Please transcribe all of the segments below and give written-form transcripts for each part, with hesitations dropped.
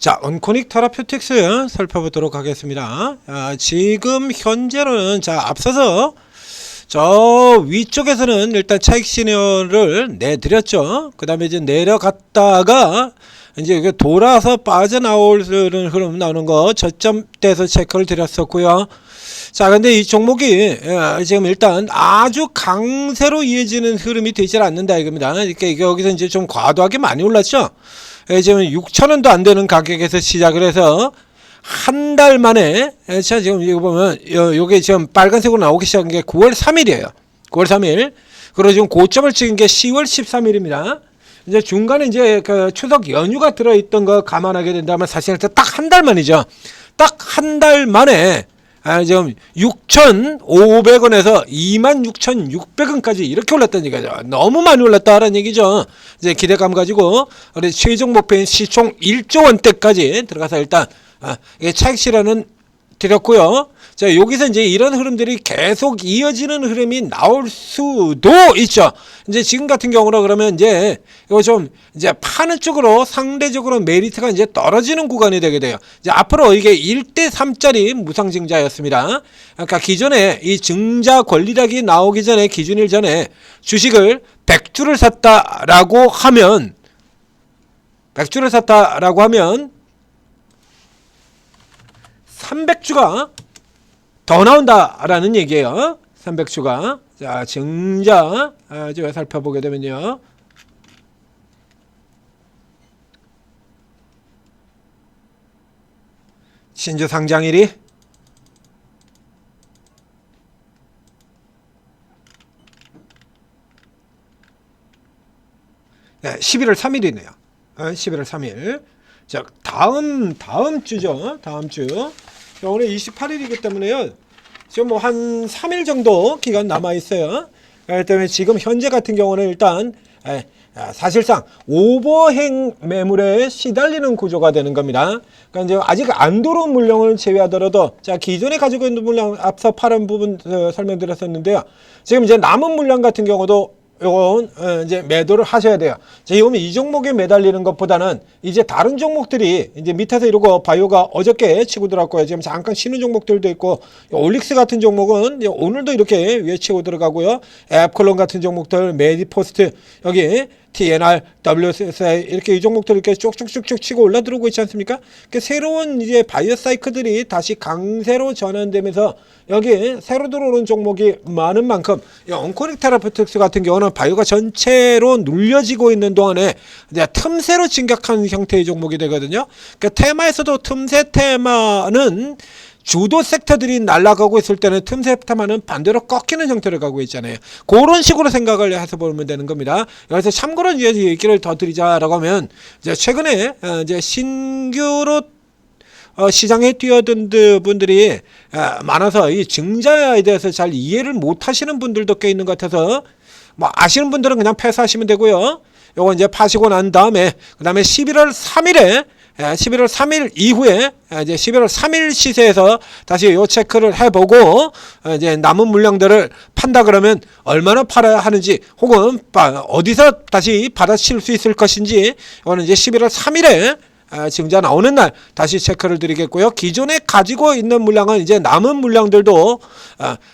자, 온코닉 테라퓨틱스 살펴보도록 하겠습니다. 지금 현재는 앞서서 저 위쪽에서는 일단 차익 시그널을 내드렸죠. 그 다음에 이제 내려갔다가 이제 이게 돌아서 빠져나오는 흐름 나오는 거 저점대에서 체크를 드렸었고요. 자, 근데 이 종목이 지금 일단 아주 강세로 이어지는 흐름이 되질 않는다 이겁니다. 이렇게 여기서 이제 좀 과도하게 많이 올랐죠. 지금 6,000원도 안 되는 가격에서 시작을 해서 한 달 만에, 자, 지금 이거 보면, 요게 지금 빨간색으로 나오기 시작한 게 9월 3일이에요. 9월 3일. 그리고 지금 고점을 찍은 게 10월 13일입니다. 이제 중간에 이제 그 추석 연휴가 들어있던 거 감안하게 된다면 사실 딱 한 달 만이죠. 딱 한 달 만에, 지금 6,500원에서 26,600원까지 이렇게 올랐다는 얘기죠. 너무 많이 올랐다라는 얘기죠. 이제 기대감 가지고 우리 최종 목표인 시총 1조 원대까지 들어가서 일단 이게 차익 실현은 드렸고요. 자, 여기서 이제 이런 흐름들이 계속 이어지는 흐름이 나올 수도 있죠. 이제 지금 같은 경우로 그러면 이제 이거 좀 이제 파는 쪽으로 상대적으로 메리트가 이제 떨어지는 구간이 되게 돼요. 이제 앞으로 이게 1대3짜리 무상증자였습니다. 그러니까 기존에 이 증자 권리락이 나오기 전에 기준일 전에 주식을 100주를 샀다라고 하면 300주가 더 나온다라는 얘기예요. 300주가. 자, 증자 제가 살펴보게 되면요. 신주 상장일이 11월 3일이네요. 11월 3일. 자, 다음 주죠. 다음 주. 자, 오늘 28일이기 때문에요. 지금 뭐 한 3일 정도 기간 남아 있어요. 그렇기 때문에 지금 현재 같은 경우는 일단 사실상 오버행 매물에 시달리는 구조가 되는 겁니다. 그러니까 이제 아직 안 들어온 물량을 제외하더라도 자, 기존에 가지고 있는 물량 앞서 파란 부분 설명드렸었는데요. 지금 이제 남은 물량 같은 경우도 요건 이제 매도를 하셔야 돼요. 지금 이 종목에 매달리는 것보다는 이제 다른 종목들이 이제 밑에서 이러고 바이오가 어저께 치고 들어갔고요. 지금 잠깐 쉬는 종목들도 있고 올릭스 같은 종목은 오늘도 이렇게 위에 치고 들어가고요. 앱클론 같은 종목들, 메디포스트 여기 TNR, WSI 이렇게 이 종목들 이렇게 쭉쭉쭉쭉 치고 올라 들어오고 있지 않습니까? 새로운 이제 바이오 사이클들이 다시 강세로 전환되면서 여기 새로 들어오는 종목이 많은 만큼 온코닉 테라퓨틱스 같은 경우는 바이오가 전체로 눌려지고 있는 동안에 이제 틈새로 진격하는 형태의 종목이 되거든요. 그러니까 테마에서도 틈새 테마는 주도 섹터들이 날아가고 있을 때는 틈새 테마는 반대로 꺾이는 형태를 가고 있잖아요. 그런 식으로 생각을 해서 보면 되는 겁니다. 그래서 참고로 이제 얘기를 더 드리자라고 하면 이제 최근에 이제 신규로 시장에 뛰어든 분들이 많아서 이 증자에 대해서 잘 이해를 못 하시는 분들도 꽤 있는 것 같아서 뭐 아시는 분들은 그냥 패스하시면 되고요. 요거 이제 파시고 난 다음에 그 다음에 11월 3일 이후에 이제 11월 3일 시세에서 다시 요 체크를 해보고 이제 남은 물량들을 판다 그러면 얼마나 팔아야 하는지 혹은 어디서 다시 받아칠 수 있을 것인지 이거는 이제 11월 3일에 증자 나오는 날 다시 체크를 드리겠고요. 기존에 가지고 있는 물량은 이제 남은 물량들도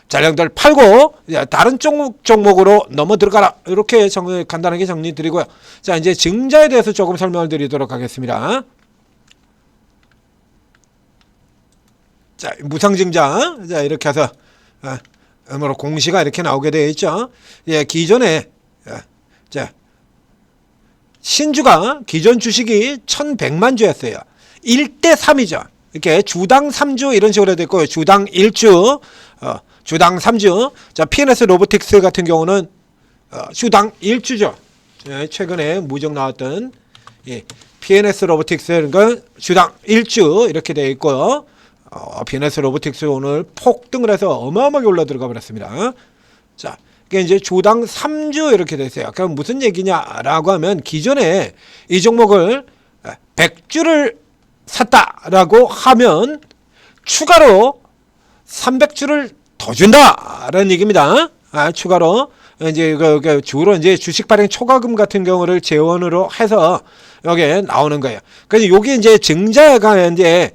잔량들 팔고 다른 종목으로 넘어 들어가라 이렇게 간단하게 정리 드리고요. 자, 이제 증자에 대해서 조금 설명을 드리도록 하겠습니다. 자, 무상증자. 자, 이렇게 해서 공시가 이렇게 나오게 되어 있죠. 예, 기존에 자, 신주가 기존 주식이 1,100만 주였어요. 1대3이죠. 이렇게 주당 3주 이런 식으로 되어 있고 주당 1주, 주당 3주. 자, PNS 로보틱스 같은 경우는 주당 1주죠. 예, 최근에 무적 나왔던 PNS 로보틱스는 건 주당 1주 이렇게 되어 있고요. PNS 로보틱스 오늘 폭등을 해서 어마어마하게 올라 들어가 버렸습니다. 자, 그게 이제 주당 3주 이렇게 됐어요. 그럼 무슨 얘기냐라고 하면 기존에 이 종목을 100주를 샀다라고 하면 추가로 300주를 더 준다라는 얘기입니다. 추가로 이제 주로 이제 주식 발행 초과금 같은 경우를 재원으로 해서 여기에 나오는 거예요. 그래서 여기 이제 증자가 이제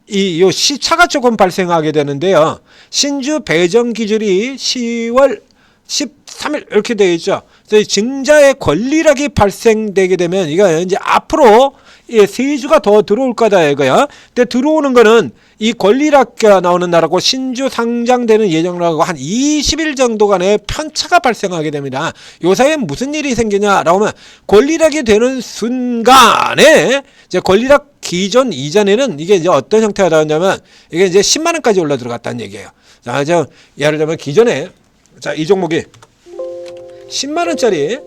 이 시차가 조금 발생하게 되는데요. 신주 배정 기준이 10월 13일 이렇게 되어 있죠. 그래서 증자의 권리락이 발생되게 되면 이거 이제 앞으로 세주가 더 들어올 거다 이거야. 근데 들어오는 거는 이 권리락가 나오는 날하고 신주 상장되는 예정이라고 한 20일 정도간의 편차가 발생하게 됩니다. 요 사이에 무슨 일이 생기냐라고 하면 권리락이 되는 순간에 이제 권리락 기존 이전에는 이게 이제 어떤 형태가 나왔냐면 이게 이제 10만 원까지 올라 들어갔다는 얘기예요. 자, 예를 들면 기존에 자, 이 종목이 10만 원짜리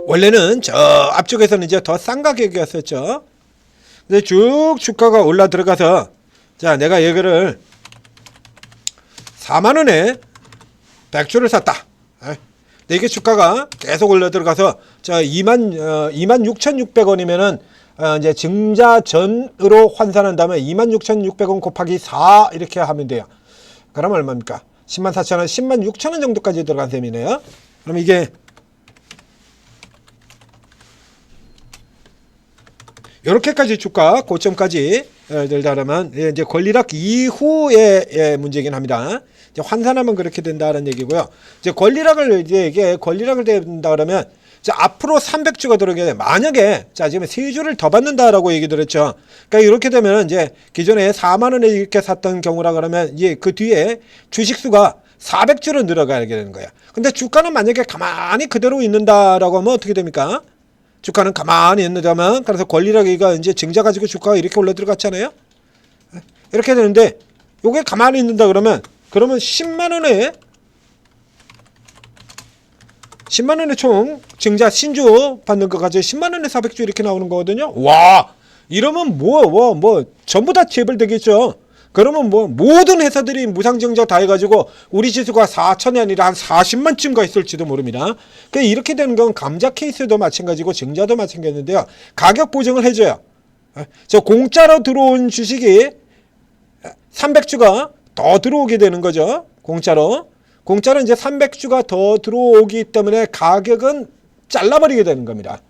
원래는 저 앞쪽에서는 이제 더 싼 가격이었었죠. 근데 쭉 주가가 올라 들어가서 자, 내가 얘기를 4만 원에 100주를 샀다. 근데 이게 주가가 계속 올라 들어가서 자, 26,600원이면은 이제 증자 전으로 환산한 다음에 26,600원 곱하기 4 이렇게 하면 돼요. 그럼 얼마입니까? 104,000원, 106,000원 정도까지 들어간 셈이네요. 그럼 이게 이렇게까지 주가 고점까지 들다라면 이제 권리락 이후의 문제긴 합니다. 이제 환산하면 그렇게 된다는 얘기고요. 이제 권리락을 이제 이게 권리락을 된다 그러면 자, 앞으로 300주가 들어오게 돼. 만약에 자, 지금 3주를 더 받는다라고 얘기 들었죠. 그러니까 이렇게 되면 이제 기존에 4만 원에 이렇게 샀던 경우라 그러면 이제 그 뒤에 주식 수가 400주로 늘어가게 되는 거야. 근데 주가는 만약에 가만히 그대로 있는다라고 하면 어떻게 됩니까? 주가는 가만히 있는다면 그래서 권리락이가 이제 증자 가지고 주가가 이렇게 올라 들어갔잖아요. 이렇게 되는데 요게 가만히 있는다 그러면 10만 원에 총 증자 신주 받는 거 가지고 10만 원에 400주 이렇게 나오는 거거든요. 와, 이러면 뭐 전부 다 재벌되겠죠. 그러면 뭐 모든 회사들이 무상증자 다 해가지고 우리 지수가 4천이 아니라 한 40만쯤 가 있을지도 모릅니다. 그러니까 이렇게 되는 건 감자 케이스도 마찬가지고 증자도 마찬가지인데요. 가격 보증을 해줘요. 저 공짜로 들어온 주식이 300주가 더 들어오게 되는 거죠. 공짜로 이제 300주가 더 들어오기 때문에 가격은 잘라버리게 되는 겁니다.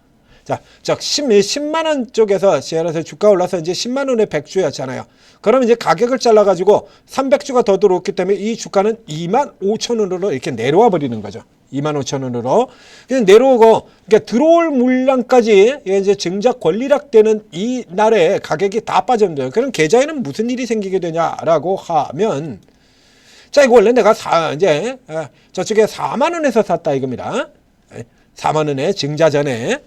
자, 10만 원 쪽에서 시에라서 주가 올라서 이제 10만 원에 100주였잖아요. 그러면 이제 가격을 잘라가지고 300주가 더 들어왔기 때문에 이 주가는 25,000원으로 이렇게 내려와 버리는 거죠. 25,000원으로. 그냥 내려오고, 그러니까 들어올 물량까지 이제 증자 권리락 되는 이 날에 가격이 다 빠졌는데요. 그럼 계좌에는 무슨 일이 생기게 되냐라고 하면, 자, 이거 원래 내가 이제 저쪽에 4만 원에서 샀다 이겁니다. 4만 원에 증자 전에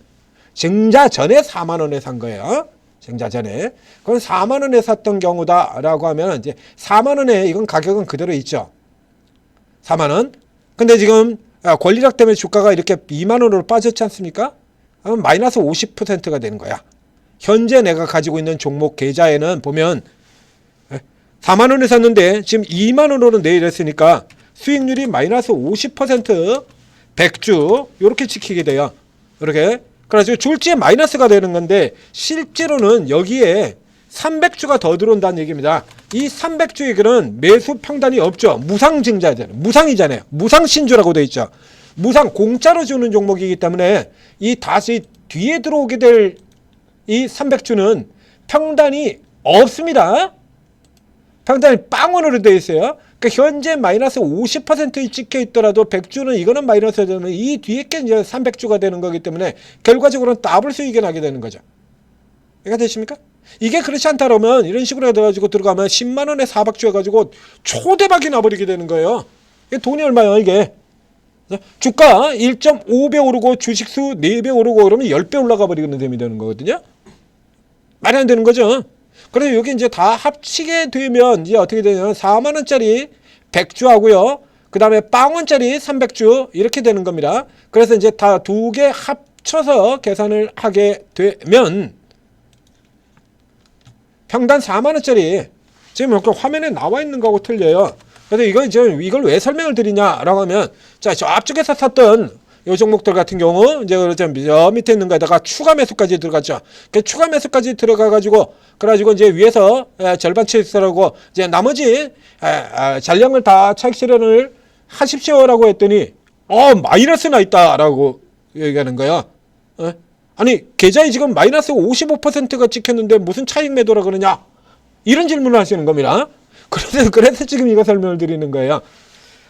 4만 원에 산 거예요. 증자 전에. 그럼 4만 원에 샀던 경우다라고 하면 이제 4만 원에 이건 가격은 그대로 있죠. 4만 원. 근데 지금 권리락 때문에 주가가 이렇게 2만 원으로 빠졌지 않습니까? 그럼 마이너스 50%가 되는 거야. 현재 내가 가지고 있는 종목 계좌에는 보면 4만 원에 샀는데 지금 2만 원으로 내렸으니까 수익률이 마이너스 50% 100주 이렇게 지키게 돼요. 이렇게. 그래서 졸지에 마이너스가 되는 건데 실제로는 여기에 300주가 더 들어온다는 얘기입니다. 이 300주에게는 매수 평단이 없죠. 무상증자잖아요. 무상이잖아요. 무상신주라고 되어 있죠. 무상 공짜로 주는 종목이기 때문에 이 다시 뒤에 들어오게 될 이 300주는 평단이 없습니다. 평단이 빵원으로 되어 있어요. 그러니까 현재 마이너스 50% 찍혀 있더라도 100주는 이거는 마이너스가 되면 이 뒤에 게 이제 300주가 되는 거기 때문에 결과적으로는 더블 수익이 나게 되는 거죠. 이해가 되십니까? 이게 그렇지 않다 그러면 이런 식으로 해가지고 들어가면 10만 원에 400주 해가지고 초대박이 나버리게 되는 거예요. 이게 돈이 얼마예요 이게? 주가 1.5배 오르고 주식수 4배 오르고 그러면 10배 올라가 버리는 셈이 되는 거거든요. 말이 안 되는 거죠. 그래서 여기 이제 다 합치게 되면 이제 어떻게 되냐면 4만 원짜리 100주 하고요. 그 다음에 빵원짜리 300주 이렇게 되는 겁니다. 그래서 이제 다 두 개 합쳐서 계산을 하게 되면 평단 4만 원짜리 지금 이렇게 화면에 나와 있는 거하고 틀려요. 그래서 이걸 왜 설명을 드리냐라고 하면 자, 저 앞쪽에서 샀던 요 종목들 같은 경우 이제 저 밑에 있는 거에다가 추가 매수까지 들어갔죠. 그 추가 매수까지 들어가 가지고 그래가지고 이제 위에서 절반 채익실하고 이제 나머지 잔량을 다 차익 실현을 하십시오라고 했더니 마이너스 나 있다라고 얘기하는 거야. 아니 계좌에 지금 마이너스 55%가 찍혔는데 무슨 차익 매도라 그러냐? 이런 질문을 하시는 겁니다. 그래서 지금 이거 설명을 드리는 거예요.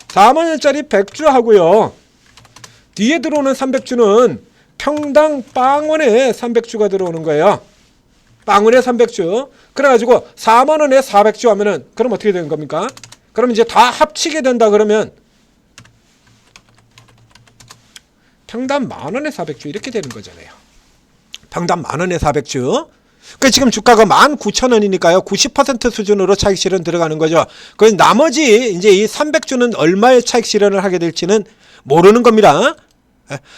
4만원짜리 100주 하고요. 뒤에 들어오는 300주는 평당 빵원에 300주가 들어오는 거예요. 빵원에 300주. 그래가지고 4만원에 400주 하면은 그럼 어떻게 되는 겁니까? 그럼 이제 다 합치게 된다 그러면 평당 만원에 400주 이렇게 되는 거잖아요. 평당 만원에 400주. 그 지금 주가가 19,000원이니까요. 90% 수준으로 차익 실현 들어가는 거죠. 그 나머지 이제 이 300주는 얼마의 차익 실현을 하게 될지는 모르는 겁니다.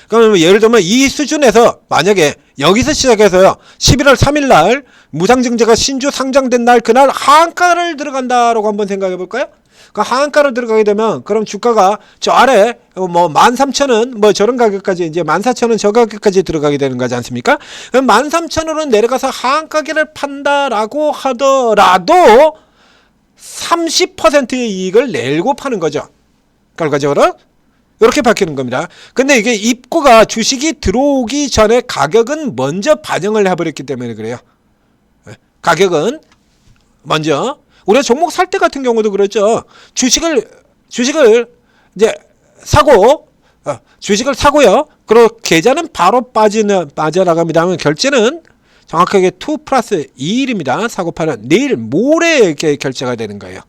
그러면 예를 들면 이 수준에서 만약에 여기서 시작해서요 11월 3일 날 무상증자가 신주 상장된 날 그날 하한가를 들어간다라고 한번 생각해 볼까요? 그 하한가를 들어가게 되면 그럼 주가가 저 아래 뭐 13,000원 뭐 저런 가격까지 이제 14,000원 저 가격까지 들어가게 되는 거지 않습니까? 그럼 13,000원은 내려가서 하한가를 판다라고 하더라도 30%의 이익을 내고 파는 거죠. 결과적으로 이렇게 바뀌는 겁니다. 근데 이게 입고가 주식이 들어오기 전에 가격은 먼저 반영을 해버렸기 때문에 그래요. 가격은 먼저 우리가 종목 살 때 같은 경우도 그렇죠. 주식을 이제 사고 주식을 사고요. 그리고 계좌는 바로 빠져나갑니다. 하면 결제는 정확하게 2 플러스 2일입니다. 사고 파는 내일 모레 이렇게 결제가 되는 거예요.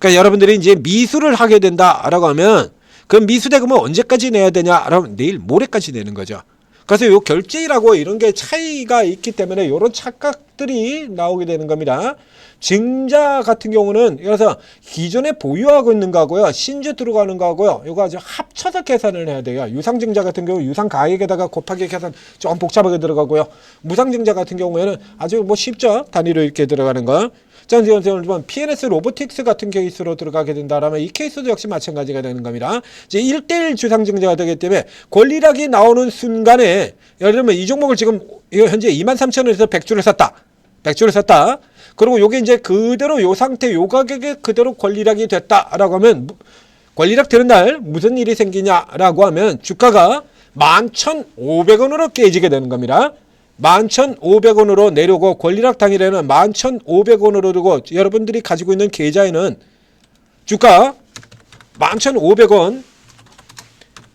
그러니까 여러분들이 이제 미수를 하게 된다라고 하면 그 미수 대금은 언제까지 내야 되냐? 그러면 내일 모레까지 내는 거죠. 그래서 요 결제일하고 이런 게 차이가 있기 때문에 이런 착각들이 나오게 되는 겁니다. 증자 같은 경우는 그래서 기존에 보유하고 있는 거하고요, 신주 들어가는 거하고요, 이거 아주 합쳐서 계산을 해야 돼요. 유상증자 같은 경우 유상가액에다가 곱하기 계산 좀 복잡하게 들어가고요. 무상증자 같은 경우에는 아주 뭐 쉽죠. 단위로 이렇게 들어가는 거. 자, 이제 PNS 로보틱스 같은 케이스로 들어가게 된다라면 이 케이스도 역시 마찬가지가 되는 겁니다. 이제 1대1 주상증자가 되기 때문에 권리락이 나오는 순간에 예를 들면 이 종목을 지금 현재 23,000원에서 100주를 샀다. 100주를 샀다. 그리고 요게 이제 그대로 요 상태 요 가격에 그대로 권리락이 됐다라고 하면 권리락 되는 날 무슨 일이 생기냐라고 하면 주가가 11,500원으로 깨지게 되는 겁니다. 11,500원으로 내려오고 권리락 당일에는 11,500원으로 두고 여러분들이 가지고 있는 계좌에는 주가 11,500원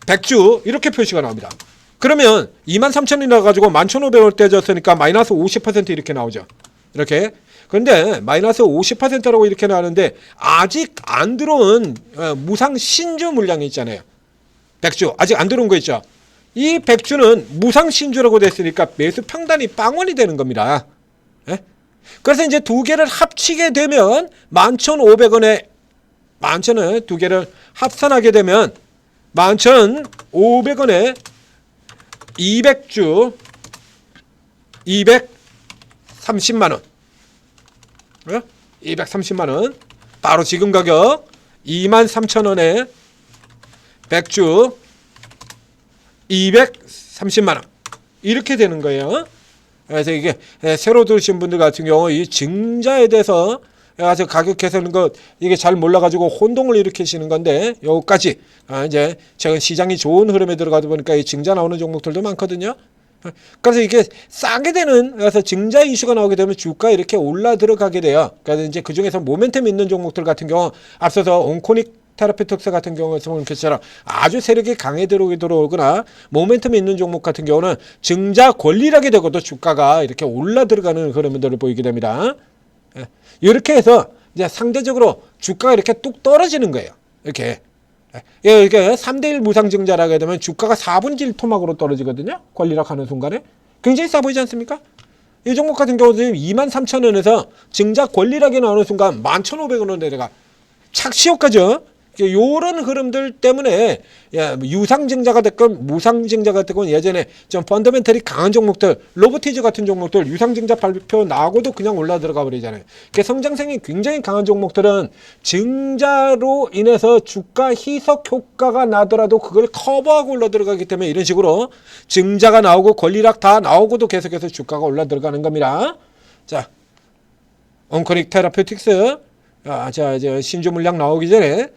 100주 이렇게 표시가 나옵니다. 그러면 23,000원이 나가지고 11,500원 떼졌으니까 마이너스 50% 이렇게 나오죠. 이렇게. 그런데 마이너스 50%라고 이렇게 나오는데 아직 안 들어온 무상 신주 물량이 있잖아요. 100주 아직 안 들어온 거 있죠. 이 100주는 무상 신주라고 됐으니까 매수 평단이 빵원이 되는 겁니다. 예? 그래서 이제 두 개를 합치게 되면 11,500원에 11,000원 두 개를 합산하게 되면 11,500원에 200주 230만원 230만원 바로 지금 가격 23,000원에 100주 230만원 이렇게 되는 거예요. 그래서 이게 새로 들으신 분들 같은 경우 이 증자에 대해서 아주 가격 개선인 거 이게 잘 몰라가지고 혼동을 일으키시는 건데 여기까지 이제 최근 시장이 좋은 흐름에 들어가다 보니까 이 증자 나오는 종목들도 많거든요. 그래서 이게 싸게 되는 그래서 증자 이슈가 나오게 되면 주가 이렇게 올라 들어가게 돼요. 그래서 이제 그 중에서 모멘텀 있는 종목들 같은 경우 앞서서 온코닉 테라피톡스 같은 경우는 그처럼 아주 세력이 강해 들어오거나 모멘텀이 있는 종목 같은 경우는 증자 권리락이 되고도 주가가 이렇게 올라 들어가는 흐름들을 보이게 됩니다. 이렇게 해서 이제 상대적으로 주가가 이렇게 뚝 떨어지는 거예요. 이렇게. 이게 3대1 무상증자라고 하게 되면 주가가 4분의 1 토막으로 떨어지거든요. 권리락 하는 순간에. 굉장히 싸 보이지 않습니까? 이 종목 같은 경우도 23,000원에서 증자 권리락이 나오는 순간 11,500원으로 내려가. 착시효과죠. 요런 흐름들 때문에 유상증자가 됐건 무상증자가 됐건 예전에 좀 펀더멘털이 강한 종목들 로보티즈 같은 종목들 유상증자 발표 나고도 그냥 올라 들어가 버리잖아요. 성장성이 굉장히 강한 종목들은 증자로 인해서 주가 희석 효과가 나더라도 그걸 커버하고 올라 들어가기 때문에 이런 식으로 증자가 나오고 권리락 다 나오고도 계속해서 주가가 올라 들어가는 겁니다. 자, 온코닉 테라피틱스 자, 이제 신주 물량 나오기 전에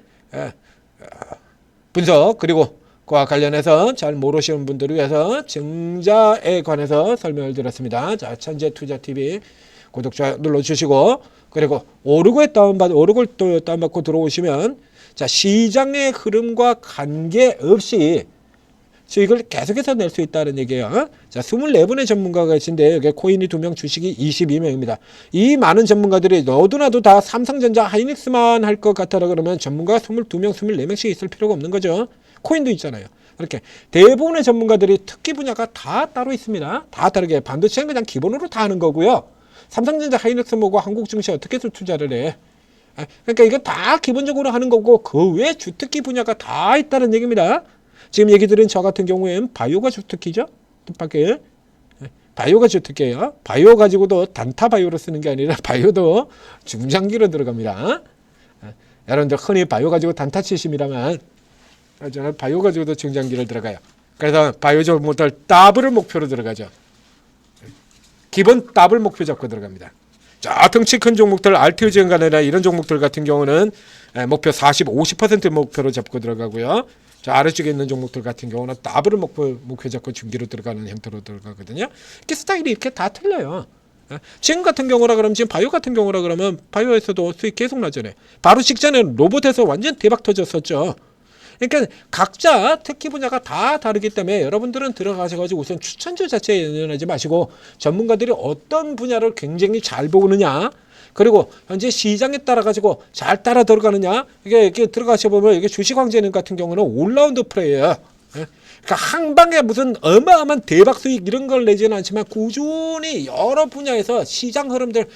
분석 그리고 그와 관련해서 잘 모르시는 분들을 위해서 증자에 관해서 설명을 드렸습니다. 자, 천재투자TV 구독, 좋아요 눌러주시고 그리고 오르고에 오르골 또 다운받고 들어오시면 자, 시장의 흐름과 관계없이 수익을 계속해서 낼 수 있다는 얘기예요. 자, 24분의 전문가가 계신데 여기 코인이 2명, 주식이 22명입니다. 이 많은 전문가들이 너도나도 다 삼성전자, 하이닉스만 할 것 같아라 그러면 전문가가 22명, 24명씩 있을 필요가 없는 거죠. 코인도 있잖아요. 이렇게 대부분의 전문가들이 특기 분야가 다 따로 있습니다. 다 다르게 반도체는 그냥 기본으로 다 하는 거고요. 삼성전자, 하이닉스 뭐고 한국 증시 어떻게 해서 투자를 해? 그러니까 이거 다 기본적으로 하는 거고 그 외에 주특기 분야가 다 있다는 얘기입니다. 지금 얘기 드린 저 같은 경우에는 바이오가 주특기죠. 뜻밖의 바이오가 주특기예요. 바이오 가지고도 단타 바이오로 쓰는 게 아니라 바이오도 중장기로 들어갑니다. 여러분들 흔히 바이오 가지고 단타 치심이라면 저는 바이오 가지고도 중장기를 들어가요. 그래서 바이오 종목들 더블을 목표로 들어가죠. 기본 더블 목표 잡고 들어갑니다. 자, 덩치 큰 종목들 알티오지연간이나 이런 종목들 같은 경우는 목표 40, 50% 목표로 잡고 들어가고요. 자, 아래쪽에 있는 종목들 같은 경우는 더블을 목표 잡고 중기로 들어가는 형태로 들어가거든요. 이렇게 스타일이 이렇게 다 틀려요. 지금 같은 경우라 그러면 지금 바이오 같은 경우라 그러면 바이오에서도 수익 계속 나잖아요. 바로 직전에 로봇에서 완전 대박 터졌었죠. 그러니까 각자 특기 분야가 다 다르기 때문에 여러분들은 들어가셔가지고 우선 추천주 자체에 연연하지 마시고 전문가들이 어떤 분야를 굉장히 잘 보느냐 그리고 현재 시장에 따라 가지고 잘 따라 들어가느냐 이게 들어가셔 보면 이게 주식왕제는 같은 경우는 올라운드 플레이예요. 그러니까 한 방에 무슨 어마어마한 대박 수익 이런 걸 내지는 않지만 꾸준히 여러 분야에서 시장 흐름들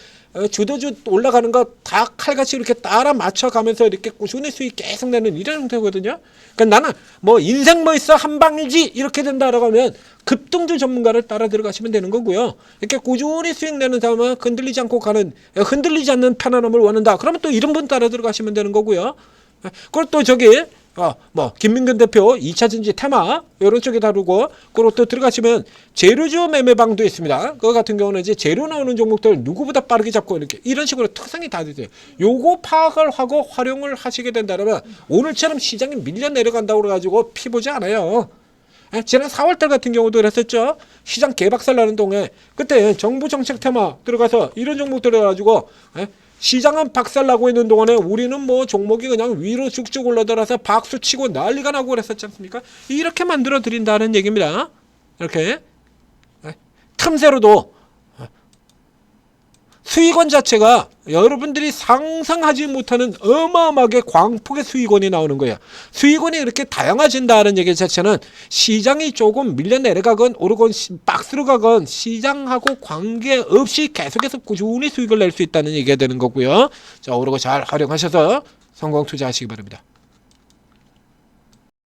주도주 올라가는 거 다 칼같이 이렇게 따라 맞춰가면서 이렇게 꾸준히 수익 계속 내는 이런 형태거든요. 그러니까 나는 뭐 인생 뭐 있어 한 방이지 이렇게 된다라고 하면 급등주 전문가를 따라 들어가시면 되는 거고요. 이렇게 꾸준히 수익 내는 사람은 흔들리지 않고 가는 흔들리지 않는 편안함을 원한다. 그러면 또 이런 분 따라 들어가시면 되는 거고요. 그리고 또 저기 뭐 김민근 대표 2차 전지 테마 이런 쪽에 다루고 그리고 또 들어가시면 재료주 매매방도 있습니다. 그거 같은 경우는 이제 재료 나오는 종목들 누구보다 빠르게 잡고 이렇게 이런 식으로 특성이 다 되세요. 요거 파악을 하고 활용을 하시게 된다면 오늘처럼 시장이 밀려 내려간다고 그래가지고 피 보지 않아요. 지난 4월달 같은 경우도 그랬었죠. 시장 개박살 나는 동안 그때 정부 정책 테마 들어가서 이런 종목들 해가지고 시장은 박살나고 있는 동안에 우리는 뭐 종목이 그냥 위로 쭉쭉 올라들어서 박수치고 난리가 나고 그랬었지 않습니까? 이렇게 만들어 드린다는 얘기입니다. 이렇게 틈새로도 수익원 자체가 여러분들이 상상하지 못하는 어마어마하게 광폭의 수익원이 나오는 거예요. 수익원이 이렇게 다양해진다는 얘기 자체는 시장이 조금 밀려 내려가건 오르건 박스로 가건 시장하고 관계없이 계속해서 꾸준히 수익을 낼 수 있다는 얘기가 되는 거고요. 자, 오르고 잘 활용하셔서 성공 투자하시기 바랍니다.